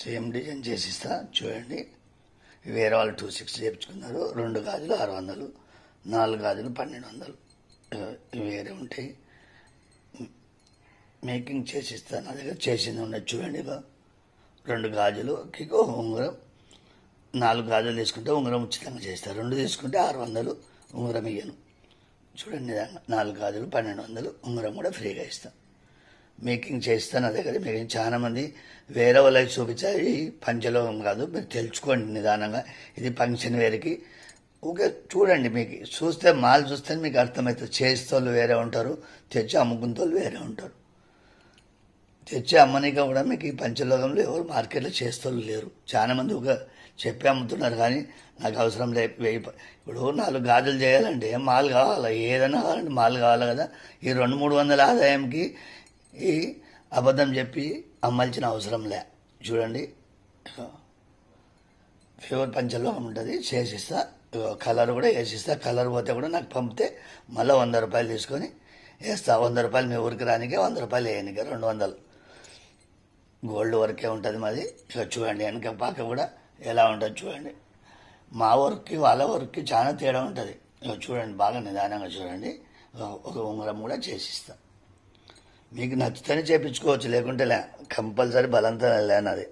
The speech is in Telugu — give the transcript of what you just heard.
సేమ్ డిజైన్ చేసిస్తా చూడండి. వేరే వాళ్ళు 260 చేయించుకున్నారు. 2 గాజులు 600, 4 గాజులు 1200 ఇవి వేరే ఉంటాయి. మేకింగ్ చేసిస్తా, నా దగ్గర చేసింది ఉన్నది చూడండి. 2 గాజులు ఉంగరం, 4 గాజులు తీసుకుంటే ఉంగరం ఉచితంగా చేస్తారు. 2 తీసుకుంటే 600 ఉంగరం ఇయ్యను. చూడండి, 4 గాజులు 1200 ఉంగరం కూడా ఫ్రీగా ఇస్తాను. మేకింగ్ చేస్తాను నా దగ్గర. మీకు చాలామంది వేరే వాళ్ళకి చూపించాలి, పంచలోహం కాదు, మీరు తెలుసుకోండి నిదానంగా. ఇది ఫంక్షన్ వేర్కి ఓకే. చూడండి, మీకు చూస్తే మాల్ చూస్తే మీకు అర్థమవుతుంది. చేస్తోళ్ళు వేరే ఉంటారు, తెచ్చి అమ్ముకుంటోళ్ళు వేరే ఉంటారు. తెచ్చి అమ్మనిక కూడా మీకు ఈ పంచలోకంలో ఎవరు మార్కెట్లో చేస్తోళ్ళు లేరు. చాలామంది ఒక చెప్పి అమ్ముతున్నారు, కానీ నాకు అవసరం లేదు. ఇప్పుడు 4 గాజులు చేయాలంటే మాల్ కావాలి, ఏదైనా కావాలంటే మాల్ కావాలి కదా. ఈ 200-300 ఆదాయంకి ఈ అబద్ధం చెప్పి అమ్మాల్సిన అవసరం లే. చూడండి, ప్యూర్ పంచలోహం ఉంటుంది, చేసిస్తా. కలర్ కూడా వేసిస్తా. కలర్ పోతే కూడా నాకు పంపితే మళ్ళీ 100 రూపాయలు తీసుకొని వేస్తా. 100 రూపాయలు మీ ఊరికి రానికే, 100 రూపాయలు వేయనికే 200. గోల్డ్ వర్కే ఉంటుంది మాది. ఇక చూడండి, వెనక పాక కూడా ఎలా ఉంటుంది చూడండి. మా వర్క్కి వాళ్ళ వర్క్కి చాలా తేడా ఉంటుంది. ఇక చూడండి, బాగా నిదానంగా చూడండి. ఒక ఉంగరం కూడా చేసిస్తా. మీకు నచ్చితేనే చేయించుకోవచ్చు, లేకుంటే లే. కంపల్సరీ బలంతో లేనది.